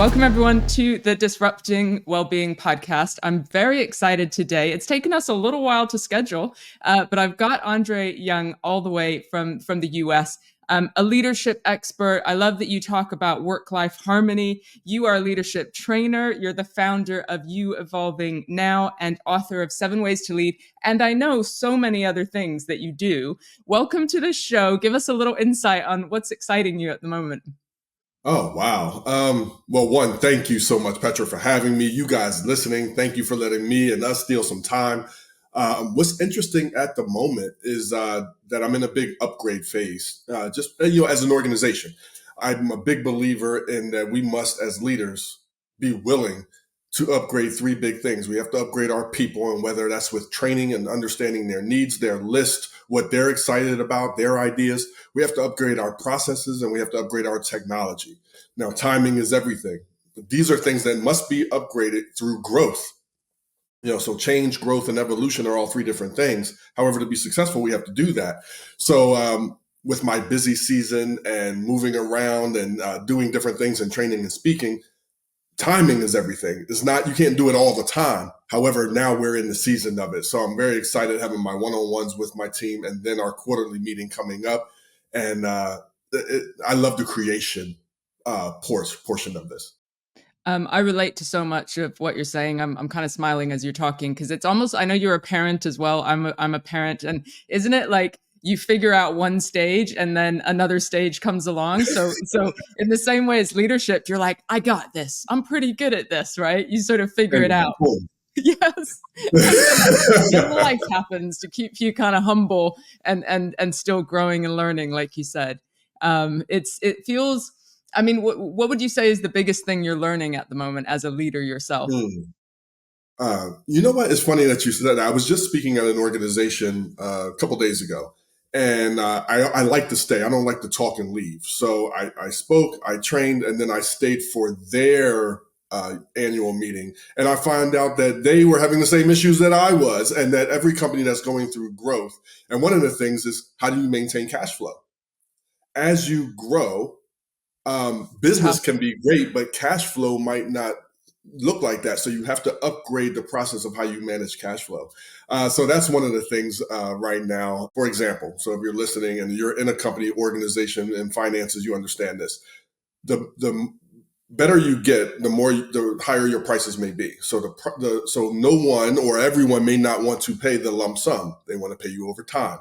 Welcome, everyone, to the Disrupting Wellbeing podcast. I'm very excited today. It's taken us a little while to schedule, but I've got Andre Young all the way from the US, a leadership expert. I love that you talk about work-life harmony. You are a leadership trainer. You're the founder of You Evolving Now and author of 7 Ways to Lead. And I know so many other things that you do. Welcome to the show. Give us a little insight on what's exciting you at the moment. Oh, wow. Well, one, thank you so much, Petra, for having me. You guys listening, thank you for letting me and us steal some time. What's interesting at the moment is that I'm in a big upgrade phase, as an organization. I'm a big believer in that we must, as leaders, be willing to upgrade 3 big things. We have to upgrade our people, and whether that's with training and understanding their needs, their list, what they're excited about, their ideas. We have to upgrade our processes, and we have to upgrade our technology. Now, timing is everything. These are things that must be upgraded through growth. So change, growth, and evolution are all 3 different things. However, to be successful, we have to do that. So with my busy season and moving around and doing different things and training and speaking, timing is everything. It's not, you can't do it all the time. However, now we're in the season of it. So I'm very excited having my one-on-ones with my team and then our quarterly meeting coming up. And I love the creation portion of this. I relate to so much of what you're saying. I'm kind of smiling as you're talking because it's almost, I know you're a parent as well. I'm a parent. And isn't it like you figure out one stage and then another stage comes along? So in the same way as leadership, you're like, I got this. I'm pretty good at this, right? You sort of figure it out. Yes. And life happens to keep you kind of humble and still growing and learning, like you said. It feels, I mean, what would you say is the biggest thing you're learning at the moment as a leader yourself? You know what? It's funny that you said that. I was just speaking at an organization a couple days ago, and I like to stay. I don't like to talk and leave. So I spoke, I trained, and then I stayed for their annual meeting. And I found out that they were having the same issues that I was, and that every company that's going through growth. And one of the things is, how do you maintain cash flow? As you grow, business can be great, but cash flow might not look like that. So you have to upgrade the process of how you manage cash flow. So that's one of the things right now. For example, so if you're listening and you're in a company, organization, and finances, you understand this. The better you get, the higher your prices may be. So so no one or everyone may not want to pay the lump sum. They want to pay you over time.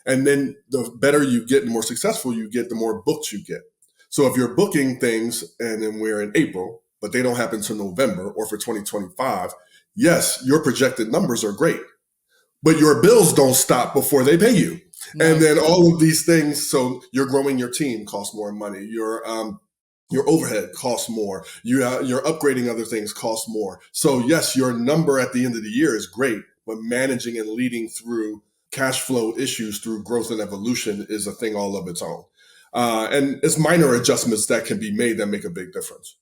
And then the better you get, the more successful you get, the more books you get. So if you're booking things and then we're in April, but they don't happen until November or for 2025, yes, your projected numbers are great, but your bills don't stop before they pay you. No. And then all of these things, so you're growing your team costs more money. Your overhead costs more. You're upgrading other things costs more. So yes, your number at the end of the year is great, but managing and leading through cash flow issues through growth and evolution is a thing all of its own. And it's minor adjustments that can be made that make a big difference.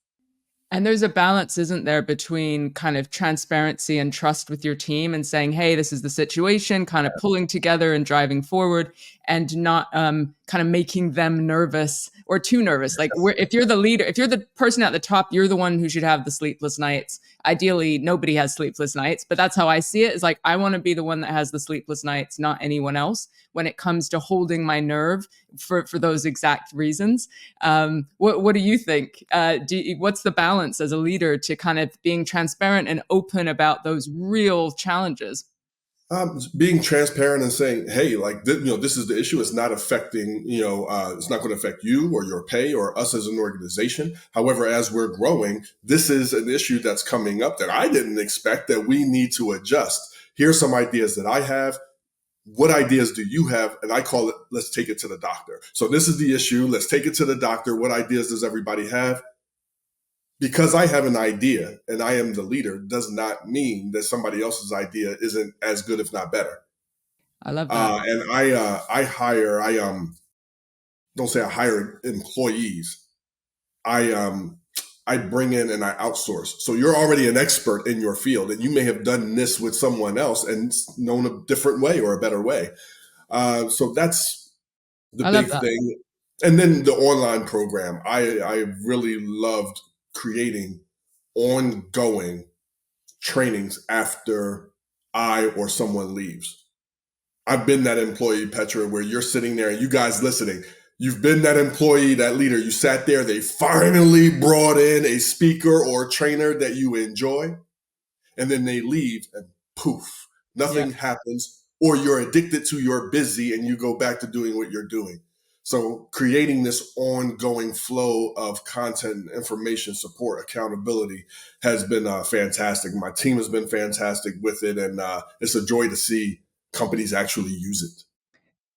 And there's a balance, isn't there, between kind of transparency and trust with your team and saying, hey, this is the situation, kind of pulling together and driving forward, and not kind of making them nervous or too nervous. Like if you're the leader, if you're the person at the top, you're the one who should have the sleepless nights. Ideally, nobody has sleepless nights, but that's how I see it. Is like, I want to be the one that has the sleepless nights, not anyone else, when it comes to holding my nerve for those exact reasons. What do you think? What's the balance as a leader to kind of being transparent and open about those real challenges? Being transparent and saying, hey, like, this is the issue. It's not affecting, it's not going to affect you or your pay or us as an organization. However, as we're growing, this is an issue that's coming up that I didn't expect, that we need to adjust. Here's some ideas that I have. What ideas do you have? And I call it, let's take it to the doctor. So this is the issue. Let's take it to the doctor. What ideas does everybody have? Because I have an idea and I am the leader does not mean that somebody else's idea isn't as good, if not better. I love that. And don't say I hire employees. I bring in and I outsource. So you're already an expert in your field, and you may have done this with someone else and known a different way or a better way. So that's the big thing. And then the online program, I really loved creating ongoing trainings after I or someone leaves. I've been that employee, Petra, where you're sitting there and you guys listening. You've been that employee, that leader. You sat there, they finally brought in a speaker or a trainer that you enjoy, and then they leave and poof, Yeah. nothing happens, or you're addicted to your busy and you go back to doing what you're doing. So creating this ongoing flow of content, information, support, accountability has been fantastic. My team has been fantastic with it, and it's a joy to see companies actually use it.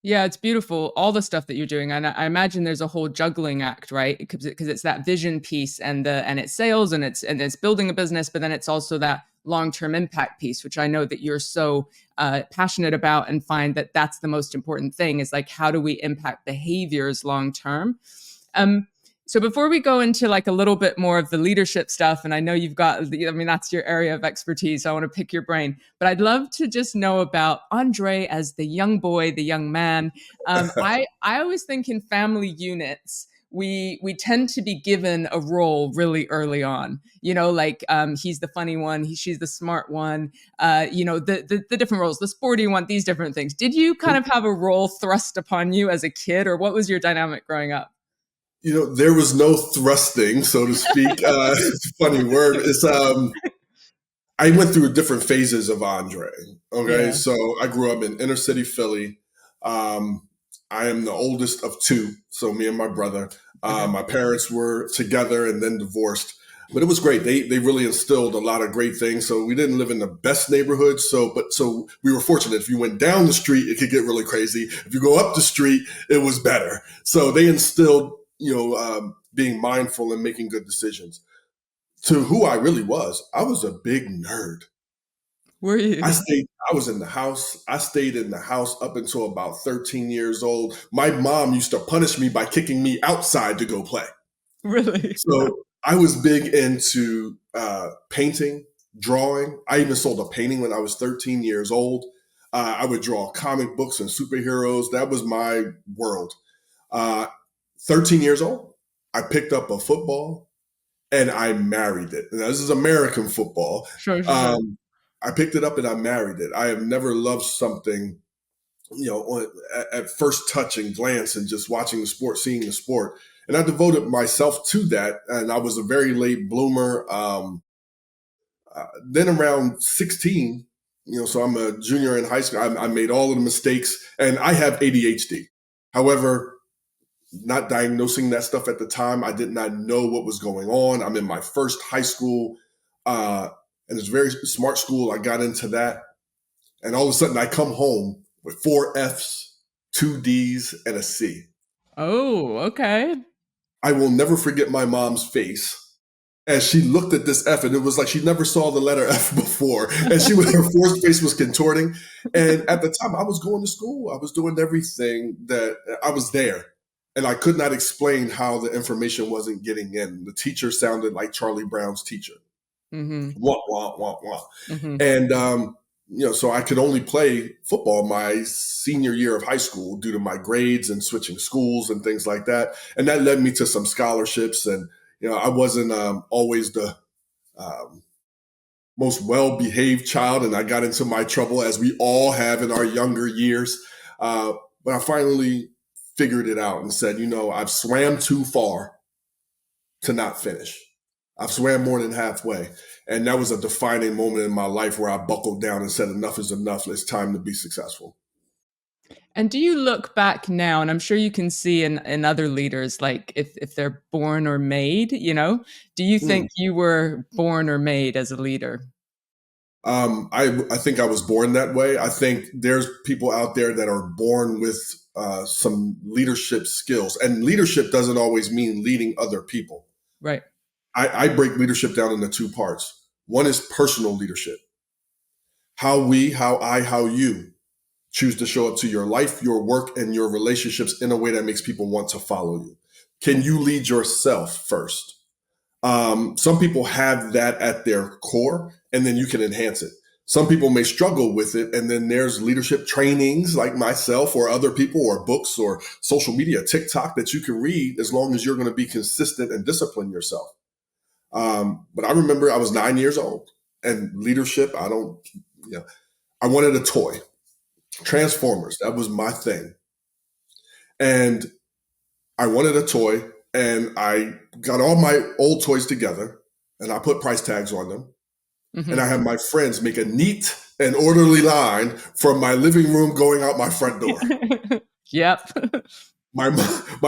Yeah, it's beautiful, all the stuff that you're doing, and I imagine there's a whole juggling act, right? Because it's that vision piece and it's sales and it's building a business, but then it's also that long-term impact piece, which I know that you're so passionate about and find that that's the most important thing is like how do we impact behaviors long term? Um, so before we go into like a little bit more of the leadership stuff, and I know you've got, I mean, that's your area of expertise. So I want to pick your brain, but I'd love to just know about Andre as the young boy, the young man. I always think in family units, we tend to be given a role really early on. You know, like he's the funny one, she's the smart one. You know, the different roles, the sporty one, these different things. Did you kind of have a role thrust upon you as a kid, or what was your dynamic growing up? There was no thrusting, so to speak. It's a funny word. I went through different phases of Andre. Okay, Yeah. so I grew up in inner city Philly. Um, I am the oldest of two, so me and my brother. Okay. My parents were together and then divorced, but it was great. They really instilled a lot of great things. So we didn't live in the best neighborhood. So we were fortunate. If you went down the street, it could get really crazy. If you go up the street, it was better. So they instilled, being mindful and making good decisions. To who I really was, I was a big nerd. Were you? I was in the house. I stayed in the house up until about 13 years old. My mom used to punish me by kicking me outside to go play. Really? So I was big into painting, drawing. I even sold a painting when I was 13 years old. I would draw comic books and superheroes. That was my world. Uh, 13 years old, I picked up a football and I married it. Now, this is American football. Sure, sure, sure. Um, I picked it up and I married it. I have never loved something, at first touch and glance and just watching the sport, seeing the sport. And I devoted myself to that. And I was a very late bloomer. Then around 16, so I'm a junior in high school. I made all of the mistakes and I have ADHD. However, not diagnosing that stuff at the time. I did not know what was going on. I'm in my first high school, and it's a very smart school. I got into that, and all of a sudden, I come home with 4 Fs, 2 Ds, and a C. Oh, okay. I will never forget my mom's face as she looked at this F, and it was like she never saw the letter F before, and her forced face was contorting. And at the time, I was going to school. I was doing everything that I was there. And I could not explain how the information wasn't getting in. The teacher sounded like Charlie Brown's teacher. Mm-hmm. Wah, wah, wah, wah. Mm-hmm. And, so I could only play football my senior year of high school due to my grades and switching schools and things like that. And that led me to some scholarships. And, I wasn't always the um, most well-behaved child. And I got into my trouble as we all have in our younger years. But I finally figured it out and said, I've swam too far to not finish. I've swam more than halfway. And that was a defining moment in my life where I buckled down and said, enough is enough. It's time to be successful. And do you look back now, and I'm sure you can see in other leaders, like if they're born or made, do you Mm. think you were born or made as a leader? I think I was born that way. I think there's people out there that are born with some leadership skills. And leadership doesn't always mean leading other people. Right. I break leadership down into two parts. One is personal leadership. How you choose to show up to your life, your work, and your relationships in a way that makes people want to follow you. Can you lead yourself first? Some people have that at their core, and then you can enhance it. Some people may struggle with it, and then there's leadership trainings like myself or other people or books or social media, TikTok that you can read as long as you're going to be consistent and discipline yourself. But I remember I was 9 years old, and leadership, I don't, you know, I wanted a toy. Transformers, that was my thing. And I wanted a toy, and I got all my old toys together, and I put price tags on them. And Hmm. I had my friends make a neat and orderly line from my living room going out my front door. Yep. My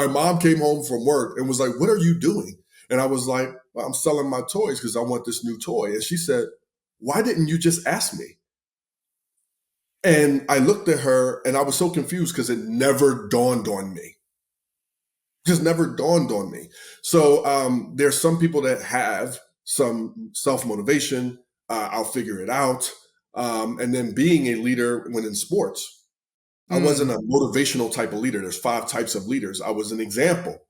mom came home from work and was like, "What are you doing?" And I was like, well, "I'm selling my toys because I want this new toy." And she said, "Why didn't you just ask me?" And I looked at her and I was so confused because it never dawned on me. Just never dawned on me. So there's some people that have some self motivation. I'll figure it out. And then being a leader when in sports, I wasn't Mm. a motivational type of leader. There's 5 types of leaders. I was an example.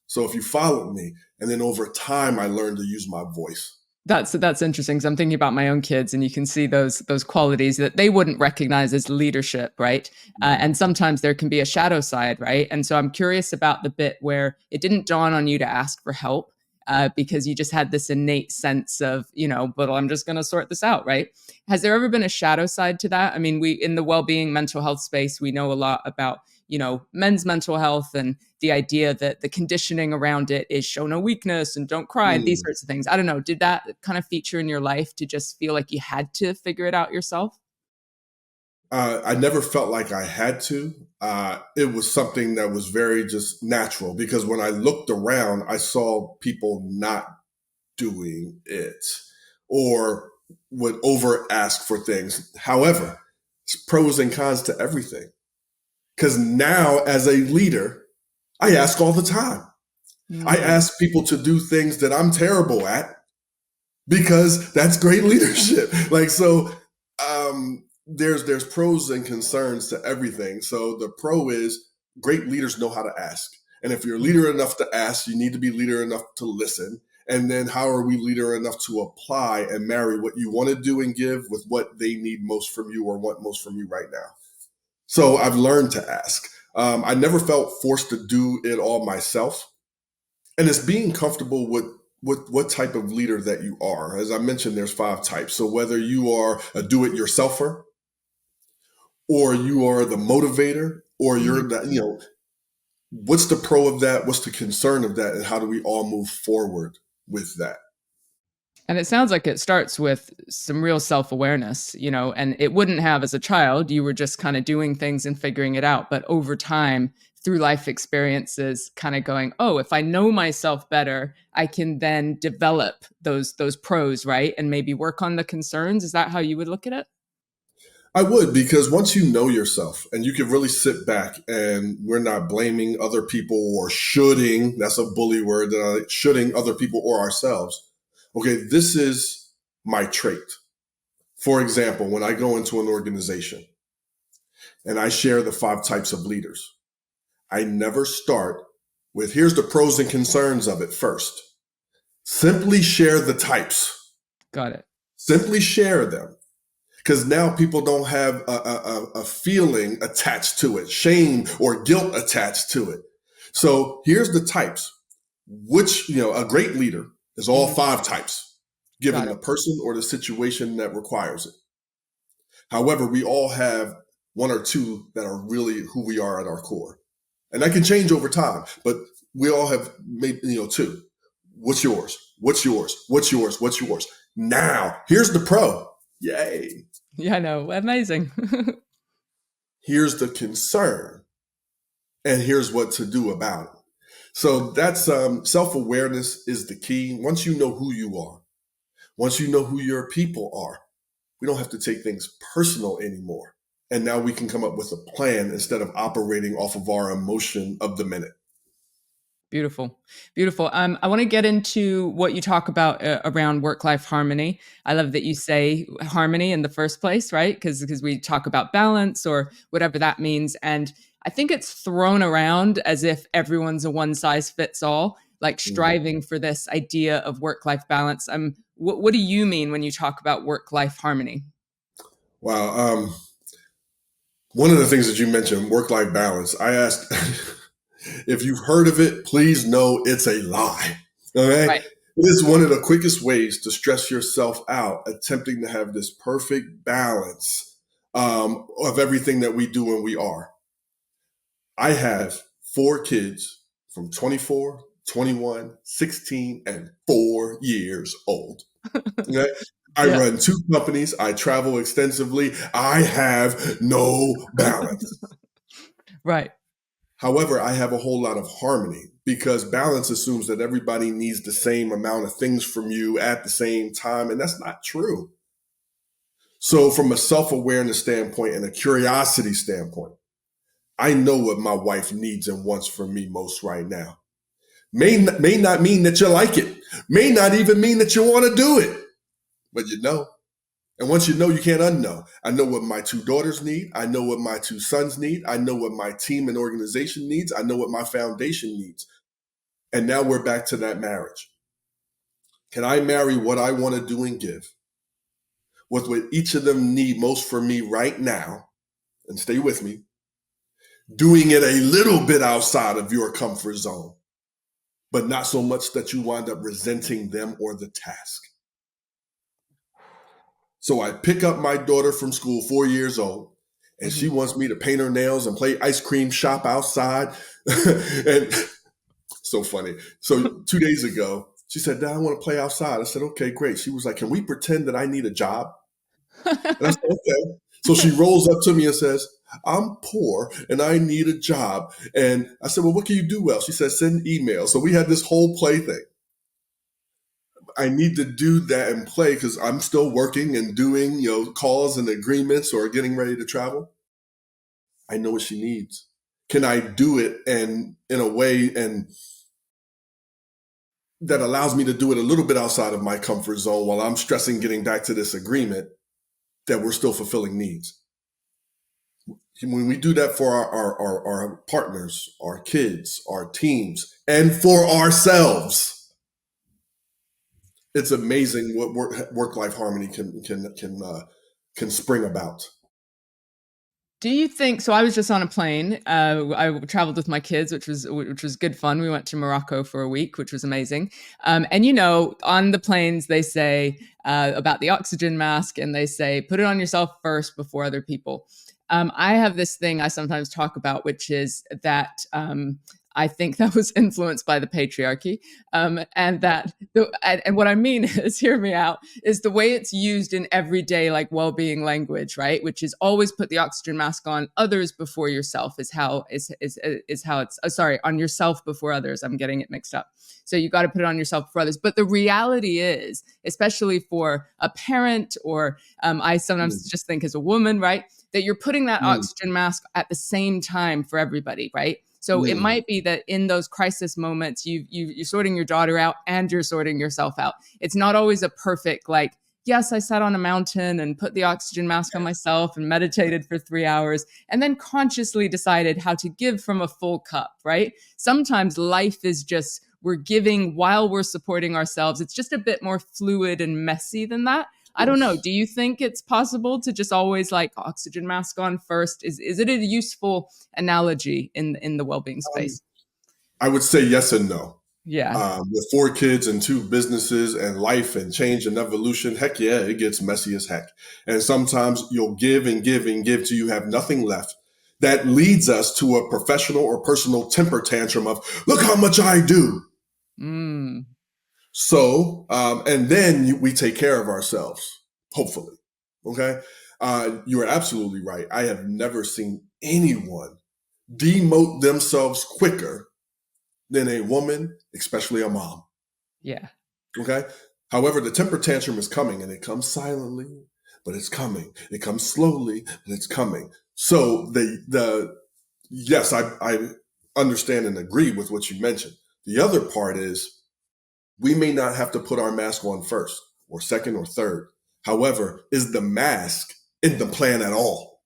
So if you followed me, and then over time, I learned to use my voice. That's interesting because I'm thinking about my own kids, and you can see those qualities that they wouldn't recognize as leadership, right? Mhm. And sometimes there can be a shadow side, right? And so I'm curious about the bit where it didn't dawn on you to ask for help because you just had this innate sense of, but I'm just going to sort this out, right? Has there ever been a shadow side to that? I mean, we in the well-being mental health space, we know a lot about men's mental health and the idea that the conditioning around it is show no weakness and don't cry, these Mm. sorts of things. I don't know. Did that kind of feature in your life to just feel like you had to figure it out yourself? I never felt like I had to. It was something that was very just natural because when I looked around, I saw people not doing it or would over ask for things. However, it's pros and cons to everything. Because now, as a leader, I ask all the time. I Mm, ask people to do things that I'm terrible at because that's great leadership. Like so, there's pros and concerns to everything. So the pro is great leaders know how to ask, and if you're mm. leader enough to ask, you need to be leader enough to listen. And then how are we leader enough to apply and marry what you want to do and give with what they need most from you or want most from you right now? So I've learned to ask. I never felt forced to do it all myself, and it's being comfortable with what type of leader that you are. As I mentioned, there's 5 types. So whether you are a do-it-yourselfer, or you are the motivator, or you're Mhm. the, what's the pro of that? What's the concern of that? And how do we all move forward with that? And it sounds like it starts with some real self-awareness, and it wouldn't have as a child. You were just kind of doing things and figuring it out. But over time, through life experiences, kind of going, oh, if I know myself better, I can then develop those pros, right? And maybe work on the concerns. Is that how you would look at it? I would, because once you know yourself and you can really sit back and we're not blaming other people or shoulding, that's a bully word, shoulding other people or ourselves. Okay, this is my trait. For example, when I go into an organization and I share the 5 types of leaders, I never start with here's the pros and concerns of it first. Simply share the types, Got it. simply share them. Because now people don't have a feeling attached to it, shame or guilt attached to it. So here's the types, which, a great leader is all Mhm. 5 types, given Got the it. person or the situation that requires it. However, we all have 1 or 2 that are really who we are at our core. And that can change over time, but we all have maybe, 2. What's yours? What's yours? What's yours? What's yours? Now, here's the pro. Yay. Yeah, I know. Amazing. Here's the concern, and here's what to do about it. So that's self-awareness is the key. Once you know who you are, once you know who your people are, we don't have to take things personal anymore. And now we can come up with a plan instead of operating off of our emotion of the minute. Beautiful. Beautiful. I want to get into what you talk about around work-life harmony. I love that you say harmony in the first place, right? Because we talk about balance or whatever that means, and I think it's thrown around as if everyone's a one size fits all, like Mhm. striving for this idea of work-life balance. What do you mean when you talk about work-life harmony? Wow. One of the things that you mentioned, work-life balance, I asked if you've heard of it, please know it's a lie. Okay. Right. is one of the quickest ways to stress yourself out, attempting to have this perfect balance of everything that we do and we are. I have 4 kids from 24, 21, 16, and 4 years old. Okay? I Yeah. run 2 companies. I travel extensively. I have no balance. Right. However, I have a whole lot of harmony because balance assumes that everybody needs the same amount of things from you at the same time, and that's not true. So, from a self awareness standpoint and a curiosity standpoint, I know what my wife needs and wants from me most right now. May not mean that you like it, may not even mean that you want to do it, but you know. And once you know, you can't unknow. I know what my 2 daughters need. I know what my 2 sons need. I know what my team and organization needs. I know what my foundation needs. And now we're back to that marriage. Can I marry what I want to do and give with what each of them need most from me right now? And stay with me, doing it a little bit outside of your comfort zone, but not so much that you wind up resenting them or the task. So I pick up my daughter from school, 4 years old, and she Mhm. wants me to paint her nails and play ice cream shop outside. And so funny. So 2 days ago, she said, Dad, I want to play outside. I said, okay, great. She was like, can we pretend that I need a job? And I said, okay. So she rolls up to me and says, I'm poor and I need a job. And I said, well, what can you do well? She said, send emails. So we had this whole play thing. I need to do that and play because I'm still working and doing, calls and agreements or getting ready to travel. I know what she needs. Can I do it and in a way and that allows me to do it a little bit outside of my comfort zone while I'm stressing getting back to this agreement that we're still fulfilling needs? When we do that for our partners, our kids, our teams, and for ourselves, it's amazing what work life harmony can spring about. Do you think so? I was just on a plane. I traveled with my kids, which was good fun. We went to Morocco for a week, which was amazing. And on the planes they say about the oxygen mask, and they say put it on yourself first before other people. I have this thing I sometimes talk about, which is that I think that was influenced by the patriarchy, and what I mean is, hear me out, is the way it's used in everyday like well-being language, right? Which is always put the oxygen mask on others before yourself is how it's sorry, on yourself before others. I'm getting it mixed up. So you got to put it on yourself before others. But the reality is, especially for a parent or I sometimes Mm, just think as a woman, right? That you're putting that mm, oxygen mask at the same time for everybody, right? So it mm. might be that in those crisis moments, you're sorting your daughter out and you're sorting yourself out. It's not always a perfect like, yes, I sat on a mountain and put the oxygen mask on myself and meditated for 3 hours and then consciously decided how to give from a full cup, right? Sometimes life is just we're giving while we're supporting ourselves. It's just a bit more fluid and messy than that. I don't know. Yes. Do you think it's possible to just always like oxygen mask on first? Is it a useful analogy in the well-being Um, space? I would say yes and no. Yeah. With 4 kids and 2 businesses and life and change and evolution, heck yeah, it gets messy as heck. And sometimes you'll give and give and give till you have nothing left. That leads us to a professional or personal temper tantrum of, look how much I do. Mm, So, and then we take care of ourselves, hopefully. Okay. You are absolutely right. I have never seen anyone demote themselves quicker than a woman, especially a mom. yeah. Okay. However, the temper tantrum is coming and it comes silently, but it's coming. It comes slowly, but it's coming. So yes, I understand and agree with what you mentioned. The other part is we may not have to put our mask on first or second or third. However, is the mask in the plan at all?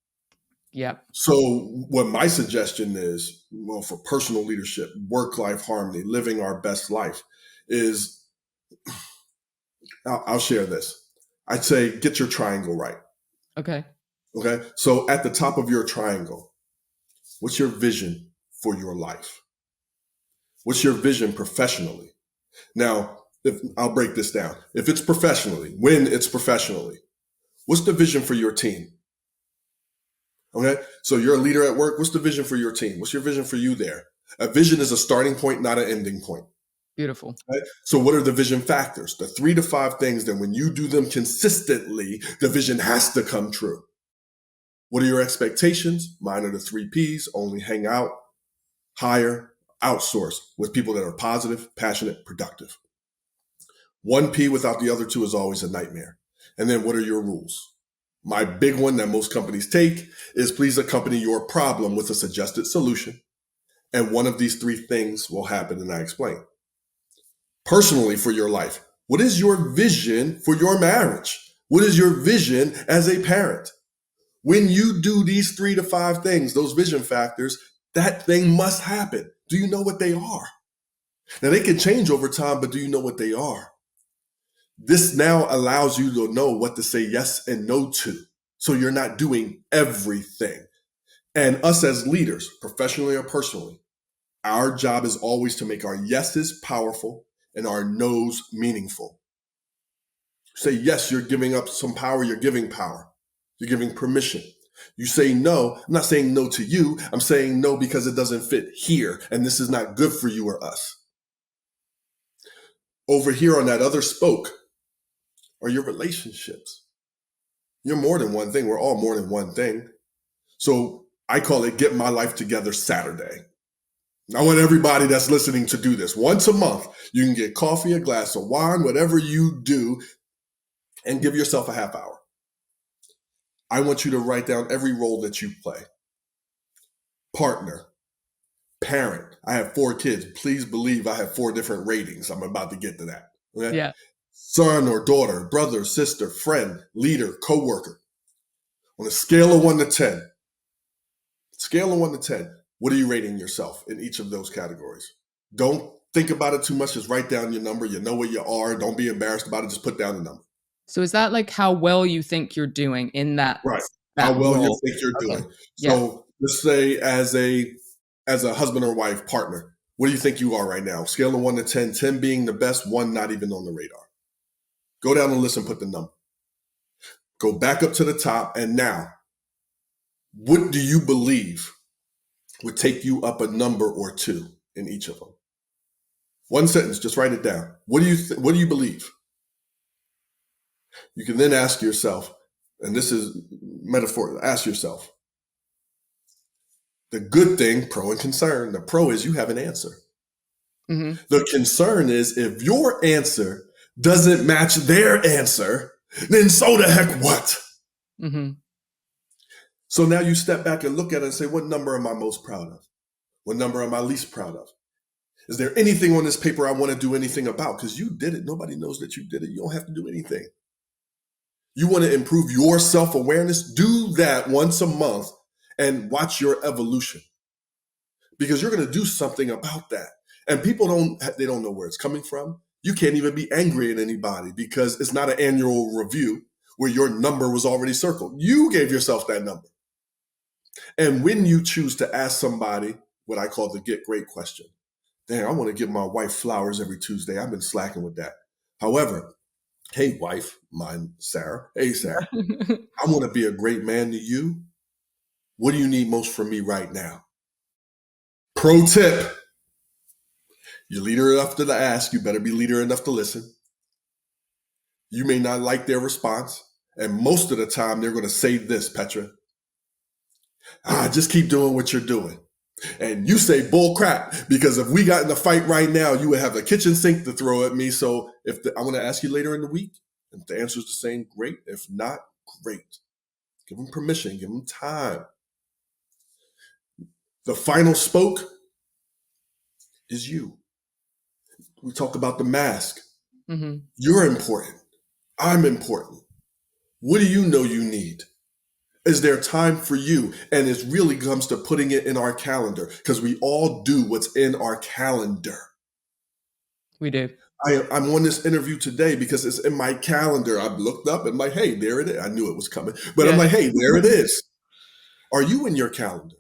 Yep. So, what my suggestion is, well, for personal leadership, work life harmony, living our best life, is I'll share this. I'd say get your triangle right. Okay. Okay. So, at the top of your triangle, what's your vision for your life? What's your vision professionally? Now, if I'll break this down. If it's professionally, when it's professionally, what's the vision for your team? Okay. So you're a leader at work. What's the vision for your team? What's your vision for you there? A vision is a starting point, not an ending point. Beautiful. Right? So what are the vision factors? The 3 to 5 things that when you do them consistently, the vision has to come true. What are your expectations? Mine are the 3 P's: only hang out, hire, outsource with people that are positive, passionate, productive. 1 P without the other 2 is always a nightmare. And then what are your rules? My big one that most companies take is please accompany your problem with a suggested solution. And one of these 3 things will happen, and I explain. Personally, for your life, what is your vision for your marriage? What is your vision as a parent? When you do these 3 to 5 things, those vision factors, that thing must happen. Do you know what they are? Now, they can change over time, but do you know what they are? This now allows you to know what to say yes and no to. So you're not doing everything. And us as leaders, professionally or personally, our job is always to make our yeses powerful and our no's meaningful. Say yes, you're giving up some power, you're giving power. You're giving permission. You say no, I'm not saying no to you, I'm saying no because it doesn't fit here and this is not good for you or us. Over here on that other spoke are your relationships. You're more than one thing. We're all more than one thing. So I call it Get My Life Together Saturday. I want everybody that's listening to do this. Once a month, you can get coffee, a glass of wine, whatever you do, and give yourself a half hour. I want you to write down every role that you play. Partner, parent. I have 4 kids. Please believe I have 4 different ratings. I'm about to get to that. Okay? Yeah. Son or daughter, brother, sister, friend, leader, coworker. On a scale of 1 to 10, what are you rating yourself in each of those categories? Don't think about it too much. Just write down your number. You know where you are. Don't be embarrassed about it. Just put down the number. So is that like how well you think you're doing in that Right. that How well you role? think you're Okay. doing. Yeah. So let's say as a husband or wife partner, what do you think you are right now? Scale of 1 to 10, 10 being the best, 1 not even on the radar. Go down the list and put the number. Go back up to the top. And now, what do you believe would take you up a number or 2 in each of them? 1 sentence, just write it down. What do you believe? You can then ask yourself, and this is metaphor, ask yourself, the good thing, pro and concern. The pro is you have an answer. Mm-hmm. The concern is if your answer doesn't match their answer, then so the heck what? Mm-hmm. So now you step back and look at it and say, what number am I most proud of? What number am I least proud of? Is there anything on this paper I want to do anything about? Because you did it. Nobody knows that you did it. You don't have to do anything. You want to improve your self-awareness? Do that once a month and watch your evolution. Because you're going to do something about that. And people they don't know where it's coming from. You can't even be angry at anybody because it's not an annual review where your number was already circled. You gave yourself that number. And when you choose to ask somebody what I call the get great question, damn, I want to give my wife flowers every Tuesday. I've been slacking with that. However, hey, wife, mine, Sarah. Hey, Sarah, I want to be a great man to you. What do you need most from me right now? Pro tip. You're leader enough to ask. You better be leader enough to listen. You may not like their response. And most of the time, they're going to say this, Petra. Just keep doing what you're doing. And you say bull crap, because if we got in a fight right now, you would have a kitchen sink to throw at me. So I want to ask you later in the week, if the answer is the same, great. If not, great. Give them permission, give them time. The final spoke is you. We talk about the mask. Mm-hmm. You're important. I'm important. What do you know you need? Is there time for you? And it really comes to putting it in our calendar, because we all do what's in our calendar. We do. I'm on this interview today because it's in my calendar. I've looked up and I'm like, hey, there it is. I knew it was coming. But I'm like, hey, there it is. Are you in your calendar?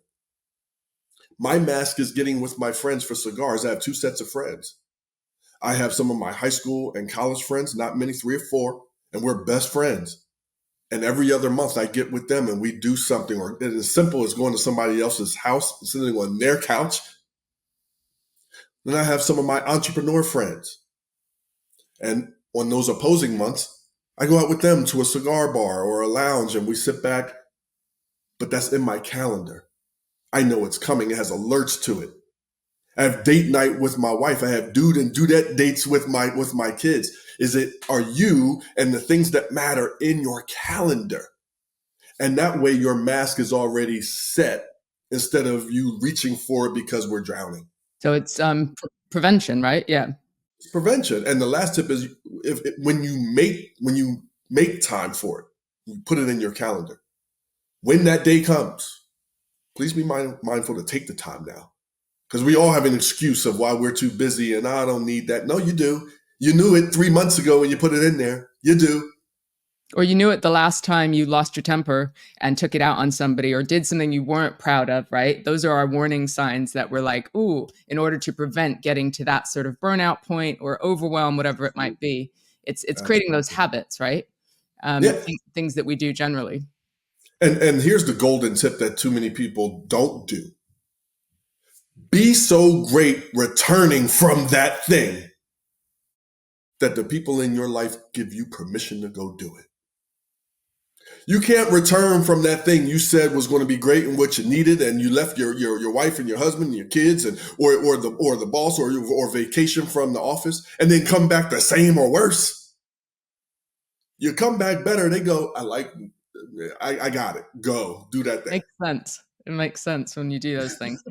My mask is getting with my friends for cigars. I have 2 sets of friends. I have some of my high school and college friends, not many, 3 or 4, and we're best friends. And every other month I get with them and we do something, or it's as simple as going to somebody else's house, sitting on their couch. Then I have some of my entrepreneur friends. And on those opposing months, I go out with them to a cigar bar or a lounge and we sit back, but that's in my calendar. I know it's coming. It has alerts to it. I have date night with my wife. I have dude and dudette dates with my kids. Are you and the things that matter in your calendar? And that way your mask is already set instead of you reaching for it because we're drowning. So it's prevention, right? Yeah. It's prevention. And the last tip is when you make time for it, you put it in your calendar. When that day comes, please be mindful to take the time now. Because we all have an excuse of why we're too busy and I don't need that. No, you do. You knew it 3 months ago when you put it in there. You do. Or you knew it the last time you lost your temper and took it out on somebody or did something you weren't proud of, right? Those are our warning signs that we're like, ooh, in order to prevent getting to that sort of burnout point or overwhelm, whatever it might be. It's creating those Absolutely. habits, right? Yeah. Things that we do generally. And here's the golden tip that too many people don't do. Be so great returning from that thing that the people in your life give you permission to go do it. You can't return from that thing you said was going to be great and what you needed, and you left your wife and your husband and your kids and or the boss or vacation from the office, and then come back the same or worse. You come back better. They go, I got it. Go do that thing. Makes sense. It makes sense when you do those things.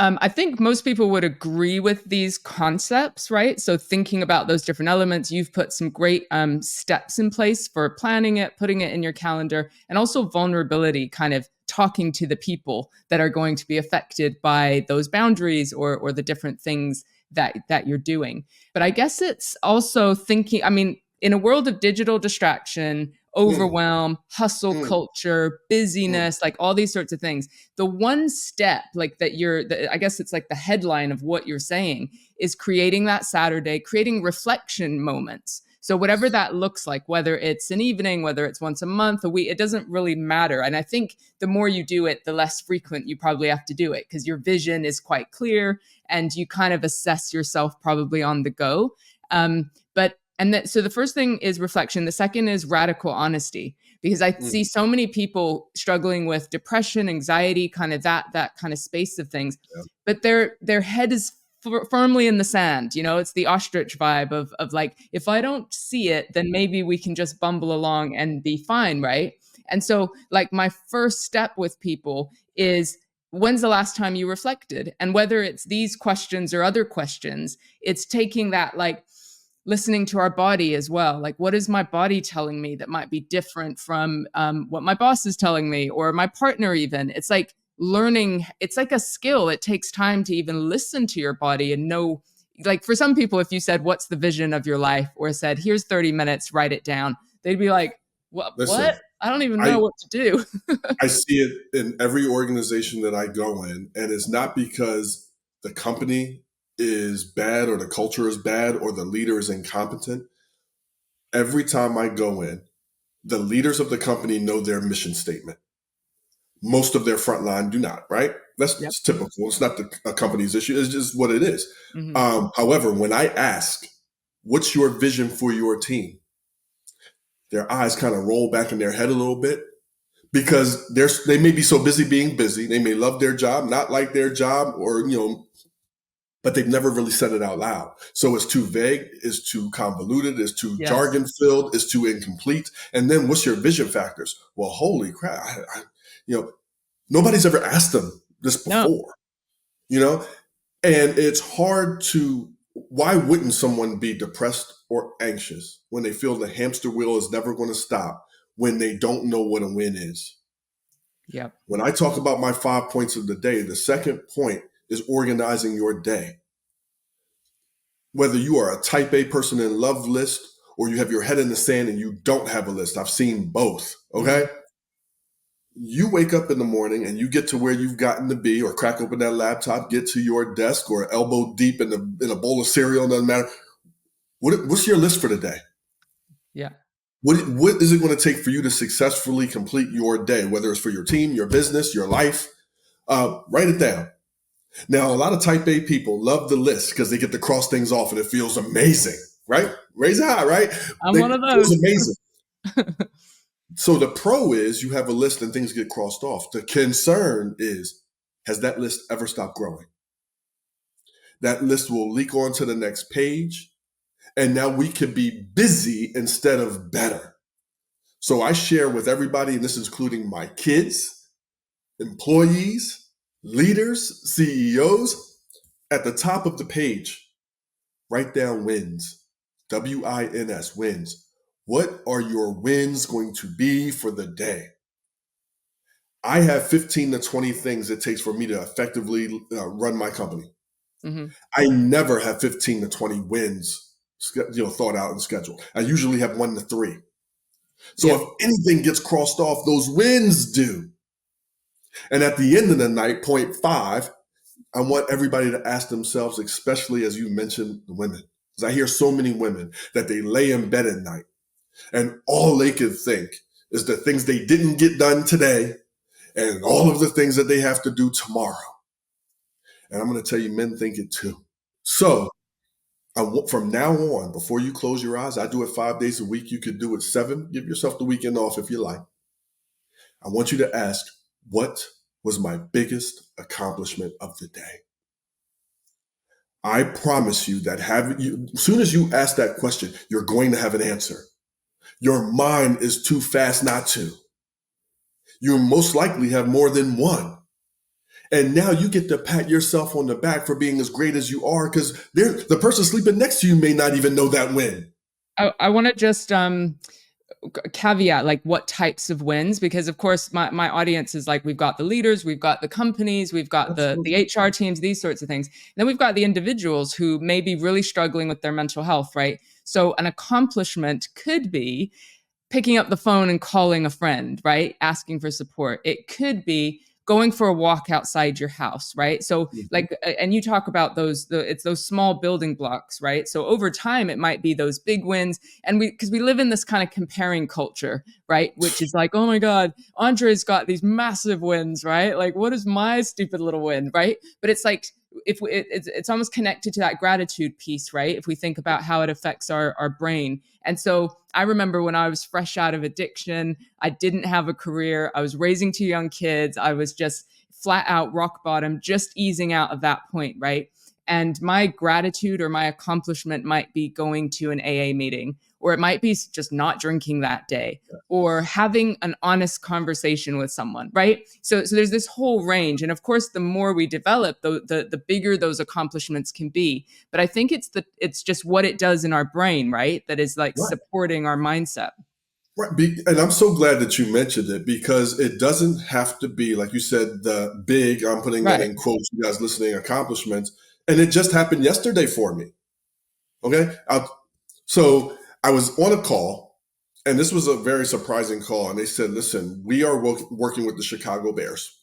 I think most people would agree with these concepts, right? So thinking about those different elements, you've put some great steps in place for planning it, putting it in your calendar, and also vulnerability, kind of talking to the people that are going to be affected by those boundaries or the different things that you're doing. But I guess it's also thinking, I mean, in a world of digital distraction, Mm, overwhelm, hustle mm, culture, mm. busyness, like all these sorts of things. The one step, like I guess it's like the headline of what you're saying, is creating that Saturday, creating reflection moments. So whatever that looks like, whether it's an evening, whether it's once a month, a week, it doesn't really matter. And I think the more you do it, the less frequent you probably have to do it because your vision is quite clear and you kind of assess yourself probably on the go. So the first thing is reflection. The second is radical honesty, because I see Mm. so many people struggling with depression, anxiety, kind of that kind of space of things, Yeah. but their head is firmly in the sand. You know, it's the ostrich vibe of like, if I don't see it, then maybe we can just bumble along and be fine, right? And so, like, my first step with people is, when's the last time you reflected? And whether it's these questions or other questions, it's taking that, like, listening to our body as well. Like, what is my body telling me that might be different from what my boss is telling me or my partner, even? It's like learning, it's like a skill. It takes time to even listen to your body and know. Like, for some people, if you said, what's the vision of your life? Or said, here's 30 minutes, write it down, they'd be like, what? Listen, I don't even know I what to do. I see it in every organization that I go in, and it's not because the company is bad or the culture is bad or the leader is incompetent. Every time I go in, the leaders of the company know their mission statement. Most of their frontline do not, right? Yep. That's typical. It's not a company's issue. It's just what it is. Hmm. However, when I ask, what's your vision for your team? Their eyes kind of roll back in their head a little bit because they may be so busy being busy. They may love their job, not like their job, or but they've never really said it out loud. So it's too vague, it's too convoluted, it's too Yes. jargon filled, it's too incomplete. And then what's your vision factors? Well, holy crap! Nobody's ever asked them this No. before. You know, and it's hard to. Why wouldn't someone be depressed or anxious when they feel the hamster wheel is never going to stop when they don't know what a win is? Yep. When I talk about my 5 points of the day, the second point is organizing your day. Whether you are a type A person in love list or you have your head in the sand and you don't have a list, I've seen both. Hmm. Okay. You wake up in the morning and you get to where you've gotten to be, or crack open that laptop, get to your desk, or elbow deep in a bowl of cereal, doesn't matter. What's your list for the day? Yeah. What is it going to take for you to successfully complete your day, whether it's for your team, your business, your life? Write it down. Now, a lot of type A people love the list because they get to cross things off and it feels amazing, right? Raise it high, right? I'm one It of feels those. amazing. So the pro is you have a list and things get crossed off. The concern is, has that list ever stopped growing? That list will leak onto the next page. And now we can be busy instead of better. So I share with everybody, and this is including my kids, employees, leaders, CEOs, at the top of the page, write down wins. WINS, wins. What are your wins going to be for the day? I have 15 to 20 things it takes for me to effectively run my company. Hmm. I never have 15 to 20 wins, thought out and scheduled. I usually have 1 to 3. So Yeah. if anything gets crossed off, those wins do. And at the end of the night, point 5, I want everybody to ask themselves, especially as you mentioned, the women, because I hear so many women that they lay in bed at night and all they can think is the things they didn't get done today and all of the things that they have to do tomorrow. And I'm going to tell you, men think it too. So from now on, before you close your eyes, I do it 5 days a week. You could do it 7. Give yourself the weekend off if you like. I want you to ask, what was my biggest accomplishment of the day? I promise you that as soon as you ask that question, you're going to have an answer. Your mind is too fast not to. You most likely have more than one. And now you get to pat yourself on the back for being as great as you are, because the person sleeping next to you may not even know that win. I want to just caveat like what types of wins, because of course my audience is like, we've got the leaders, we've got the companies, we've got the Absolutely. HR teams, these sorts of things. And then we've got the individuals who may be really struggling with their mental health, right? So an accomplishment could be picking up the phone and calling a friend, right? Asking for support. It could be going for a walk outside your house, right? So Mhm. like, and you talk about it's those small building blocks, right? So over time it might be those big wins. And because we live in this kind of comparing culture, right? Which is like, oh my God, Andre's got these massive wins, right? Like, what is my stupid little win, right? But it's like, if it's almost connected to that gratitude piece, right? If we think about how it affects our brain. And so I remember when I was fresh out of addiction, I didn't have a career, I was raising 2 young kids, I was just flat out rock bottom, just easing out of that point, right? And my gratitude or my accomplishment might be going to an AA meeting, or it might be just not drinking that day, or having an honest conversation with someone, right? So there's this whole range. And of course, the more we develop, the bigger those accomplishments can be. But I think it's just what it does in our brain, right? That is like Right. supporting our mindset. Right. And I'm so glad that you mentioned it, because it doesn't have to be, like you said, the big, I'm putting that Right. in quotes, you guys listening, accomplishments. And it just happened yesterday for me. Okay. So I was on a call, and this was a very surprising call. And they said, listen, we are working with the Chicago Bears,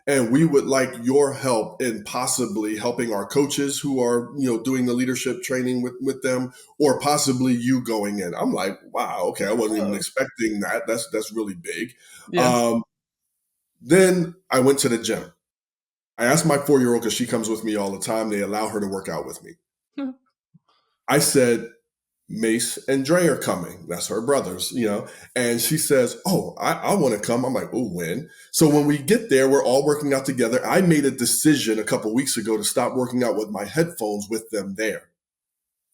and we would like your help in possibly helping our coaches who are, doing the leadership training with them, or possibly you going in. I'm like, wow, okay, I wasn't even Oh, expecting that. That's really big. yeah. Um, then I went to the gym. I asked my 4-year-old, because she comes with me all the time. They allow her to work out with me. I said, Mace and Dre are coming. That's her brothers. And she says, oh, I want to come. I'm like, oh, when? So when we get there, we're all working out together. I made a decision a couple weeks ago to stop working out with my headphones with them there.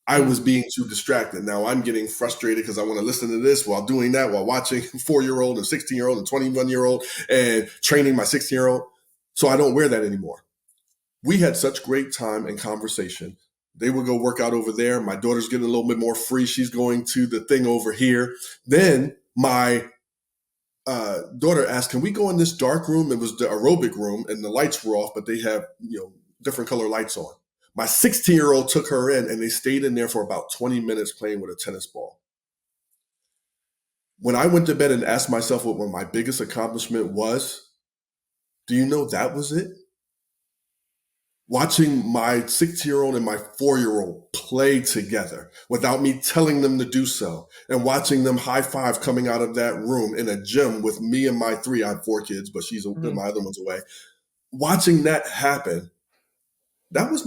I Mm. was being too distracted. Now I'm getting frustrated because I want to listen to this while doing that, while watching 4-year-old and 16-year-old and 21-year-old and training my 16-year-old. So I don't wear that anymore. We had such great time and conversation. They would go work out over there. My daughter's getting a little bit more free. She's going to the thing over here. Then my daughter asked, "Can we go in this dark room?" It was the aerobic room, and the lights were off, but they have different color lights on. My 16-year-old took her in, and they stayed in there for about 20 minutes playing with a tennis ball. When I went to bed and asked myself what my biggest accomplishment was, do you know that was it? Watching my 6-year-old and my 4-year-old play together without me telling them to do so, and watching them high five coming out of that room in a gym with me and my three. I have 4 kids, but Mhm. my other one's away. Watching that happen, that was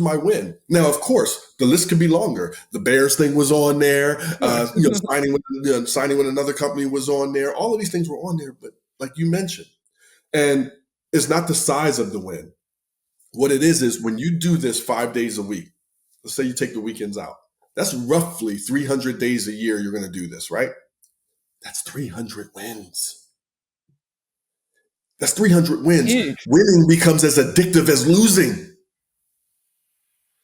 my win. Now, of course, the list could be longer. The Bears thing was on there. Sure. Signing with another company was on there. All of these things were on there, but like you mentioned, and it's not the size of the win. What it is when you do this 5 days a week. Let's say you take the weekends out. That's roughly 300 days a year. You're going to do this, right? That's 300 wins. That's 300 wins. Huge. Winning becomes as addictive as losing.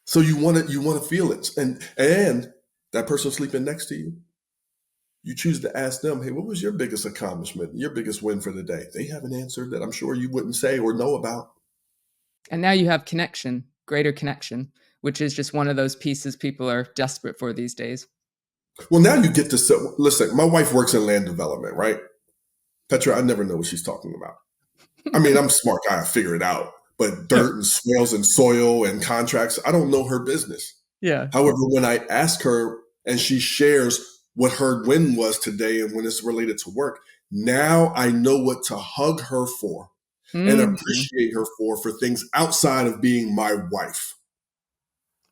So you want to feel it, and that person sleeping next to you, you choose to ask them, hey, what was your biggest accomplishment, your biggest win for the day? They have an answer that I'm sure you wouldn't say or know about. And now you have connection, greater connection, which is just one of those pieces people are desperate for these days. Well, now you get to listen. My wife works in land development, right? Petra, I never know what she's talking about. I mean, I'm a smart guy, I figure it out. But dirt and swales and soil and contracts, I don't know her business. Yeah. However, when I ask her and she shares what her win was today and when it's related to work, now I know what to hug her for and Mhm. appreciate her for things outside of being my wife.